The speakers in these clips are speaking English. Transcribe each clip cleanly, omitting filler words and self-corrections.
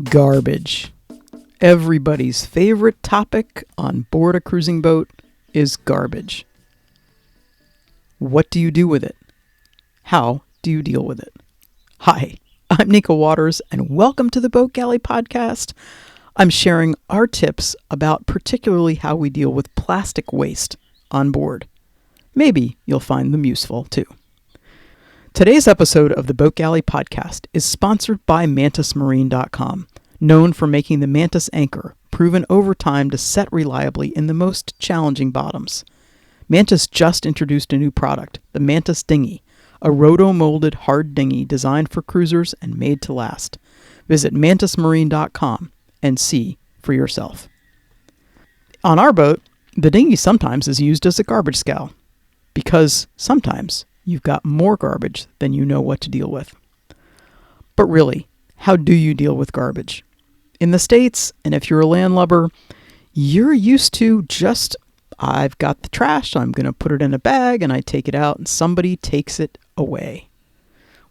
Garbage. Everybody's favorite topic on board a cruising boat is garbage. What do you do with it? How do you deal with it? Hi, I'm Nico Waters, and welcome to the Boat Galley Podcast. I'm sharing our tips about particularly how we deal with plastic waste on board. Maybe you'll find them useful too. Today's episode of the Boat Galley Podcast is sponsored by MantisMarine.com, known for making the Mantis anchor, proven over time to set reliably in the most challenging bottoms. Mantis just introduced a new product, the Mantis Dinghy, a roto-molded hard dinghy designed for cruisers and made to last. Visit MantisMarine.com and see for yourself. On our boat, the dinghy sometimes is used as a garbage scow, because sometimes you've got more garbage than you know what to deal with. But really, how do you deal with garbage? In the States, and if you're a landlubber, you're used to just, I've got the trash, I'm going to put it in a bag, and I take it out, and somebody takes it away.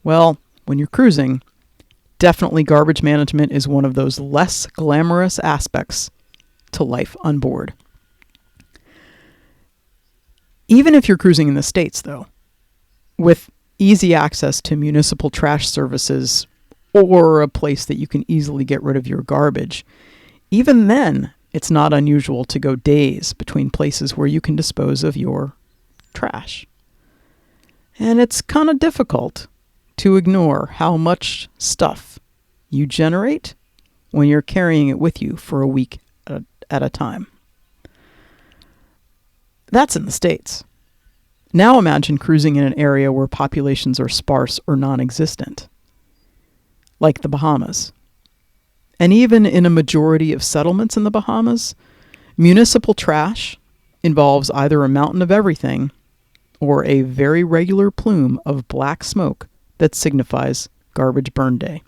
Well, when you're cruising, definitely garbage management is one of those less glamorous aspects to life on board. Even if you're cruising in the States, though, with easy access to municipal trash services or a place that you can easily get rid of your garbage, even then, it's not unusual to go days between places where you can dispose of your trash. And it's kind of difficult to ignore how much stuff you generate when you're carrying it with you for a week at a time. That's in the States. Now imagine cruising in an area where populations are sparse or non-existent, like the Bahamas. And even in a majority of settlements in the Bahamas, municipal trash involves either a mountain of everything or a very regular plume of black smoke that signifies garbage burn day.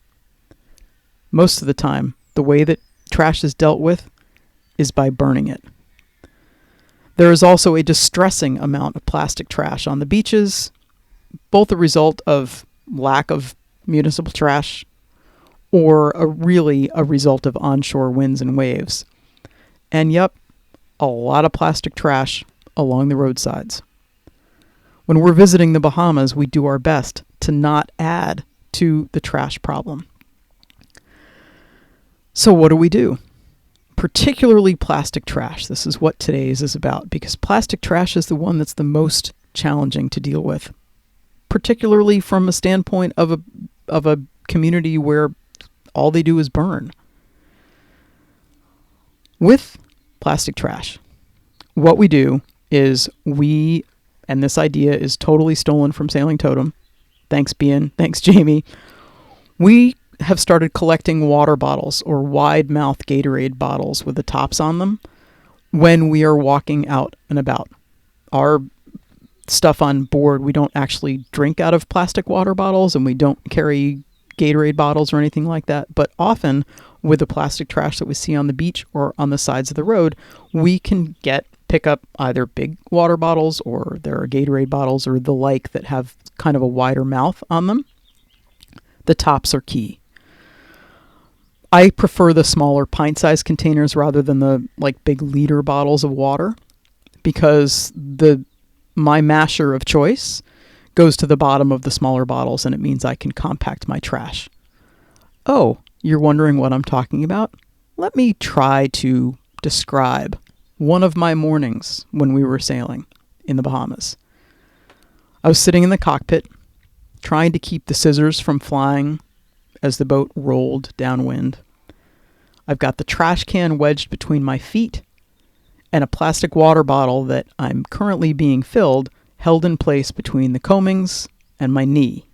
Most of the time, the way that trash is dealt with is by burning it. There is also a distressing amount of plastic trash on the beaches, both a result of lack of municipal trash or really a result of onshore winds and waves. And yep, a lot of plastic trash along the roadsides. When we're visiting the Bahamas, we do our best to not add to the trash problem. So what do? Particularly plastic trash. This is what today's is about, because plastic trash is the one that's the most challenging to deal with, particularly from a standpoint of a community where all they do is burn. With plastic trash, what we do is and this idea is totally stolen from Sailing Totem. Thanks, Bian. Thanks, Jamie. We have started collecting water bottles or wide mouth Gatorade bottles with the tops on them when we are walking out and about. Our stuff on board, we don't actually drink out of plastic water bottles, and we don't carry Gatorade bottles or anything like that. But often with the plastic trash that we see on the beach or on the sides of the road, we can pick up either big water bottles, or there are Gatorade bottles or the like that have kind of a wider mouth on them. The tops are key. I prefer the smaller pint-sized containers rather than the big liter bottles of water, because my masher of choice goes to the bottom of the smaller bottles, and it means I can compact my trash. Oh, you're wondering what I'm talking about? Let me try to describe one of my mornings when we were sailing in the Bahamas. I was sitting in the cockpit, trying to keep the scissors from flying as the boat rolled downwind. I've got the trash can wedged between my feet and a plastic water bottle that I'm currently being filled held in place between the coamings and my knee.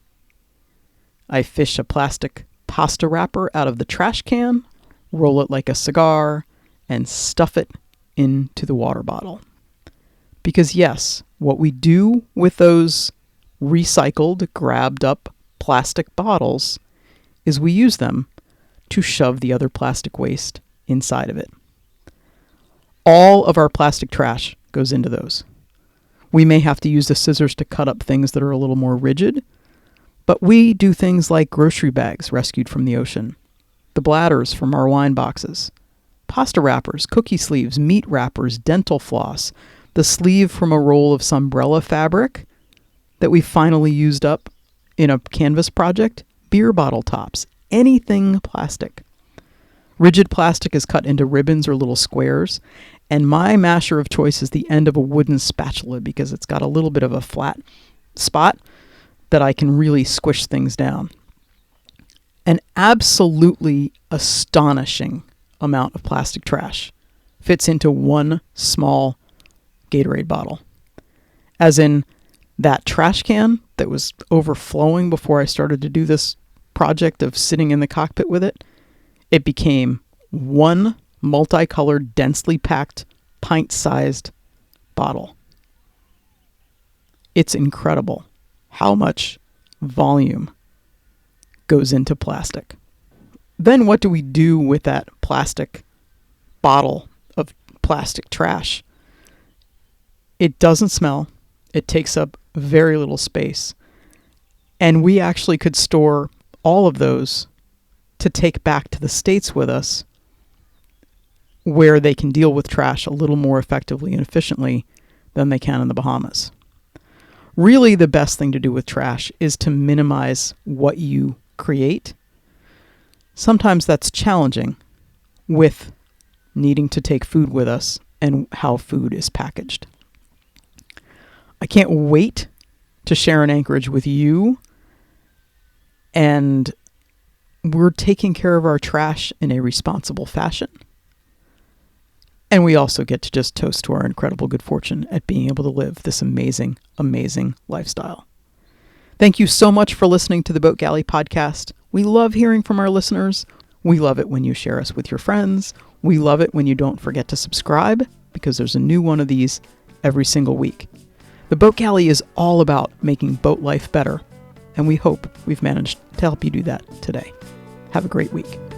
I fish a plastic pasta wrapper out of the trash can, roll it like a cigar, and stuff it into the water bottle. Because yes, what we do with those recycled, grabbed up plastic bottles is we use them to shove the other plastic waste inside of it. All of our plastic trash goes into those. We may have to use the scissors to cut up things that are a little more rigid, but we do things like grocery bags rescued from the ocean, the bladders from our wine boxes, pasta wrappers, cookie sleeves, meat wrappers, dental floss, the sleeve from a roll of Sunbrella fabric that we finally used up in a canvas project, beer bottle tops, anything plastic. Rigid plastic is cut into ribbons or little squares, and my masher of choice is the end of a wooden spatula because it's got a little bit of a flat spot that I can really squish things down. An absolutely astonishing amount of plastic trash fits into one small Gatorade bottle. As in, that trash can that was overflowing before I started to do this project of sitting in the cockpit with it, it became one multicolored, densely packed, pint-sized bottle. It's incredible how much volume goes into plastic. Then what do we do with that plastic bottle of plastic trash? It doesn't smell. It takes up very little space. And we actually could store all of those to take back to the States with us, where they can deal with trash a little more effectively and efficiently than they can in the Bahamas. Really, the best thing to do with trash is to minimize what you create. Sometimes that's challenging with needing to take food with us and how food is packaged. I can't wait to share an Anchorage with you, and we're taking care of our trash in a responsible fashion. And we also get to just toast to our incredible good fortune at being able to live this amazing, amazing lifestyle. Thank you so much for listening to the Boat Galley podcast. We love hearing from our listeners. We love it when you share us with your friends. We love it when you don't forget to subscribe, because there's a new one of these every single week. The Boat Galley is all about making boat life better, and we hope we've managed to help you do that today. Have a great week.